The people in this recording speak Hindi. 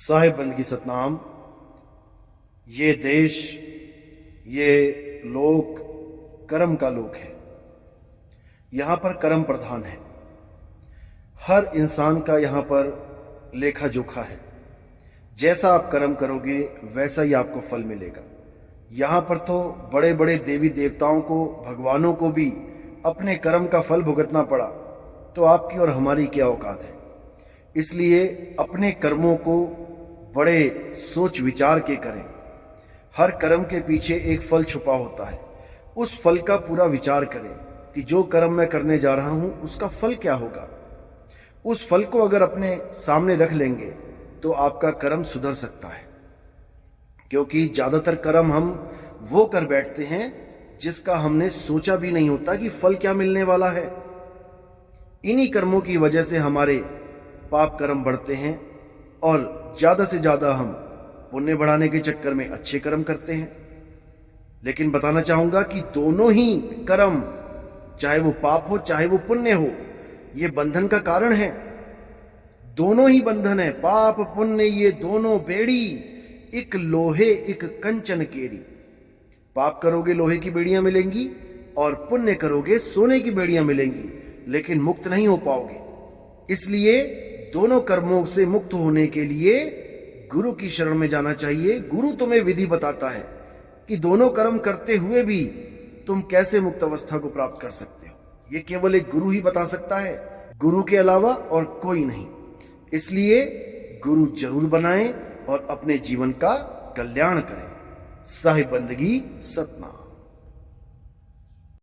साहिब बंदगी सतनाम। ये देश, ये लोक कर्म का लोक है। यहाँ पर कर्म प्रधान है। हर इंसान का यहाँ पर लेखा जोखा है। जैसा आप कर्म करोगे वैसा ही आपको फल मिलेगा। यहाँ पर तो बड़े बड़े देवी देवताओं को, भगवानों को भी अपने कर्म का फल भुगतना पड़ा, तो आपकी और हमारी क्या औकात है। इसलिए अपने कर्मों को बड़े सोच विचार के करें। हर कर्म के पीछे एक फल छुपा होता है। उस फल का पूरा विचार करें कि जो कर्म मैं करने जा रहा हूं उसका फल क्या होगा। उस फल को अगर अपने सामने रख लेंगे तो आपका कर्म सुधर सकता है, क्योंकि ज्यादातर कर्म हम वो कर बैठते हैं जिसका हमने सोचा भी नहीं होता कि फल क्या मिलने वाला है। इन्हीं कर्मों की वजह से हमारे पाप कर्म बढ़ते हैं और ज्यादा से ज्यादा हम पुण्य बढ़ाने के चक्कर में अच्छे कर्म करते हैं। लेकिन बताना चाहूंगा कि दोनों ही कर्म, चाहे वो पाप हो चाहे वो पुण्य हो, ये बंधन का कारण है। दोनों ही बंधन है। पाप पुण्य ये दोनों बेड़ी, एक लोहे एक कंचन केरी। पाप करोगे लोहे की बेड़ियां मिलेंगी और पुण्य करोगे सोने की बेड़ियां मिलेंगी, लेकिन मुक्त नहीं हो पाओगे। इसलिए दोनों कर्मों से मुक्त होने के लिए गुरु की शरण में जाना चाहिए। गुरु तुम्हें विधि बताता है कि दोनों कर्म करते हुए भी तुम कैसे मुक्त अवस्था को प्राप्त कर सकते हो। ये केवल एक गुरु ही बता सकता है, गुरु के अलावा और कोई नहीं। इसलिए गुरु जरूर बनाएं और अपने जीवन का कल्याण करें। साहिब बंदगी सतनाम।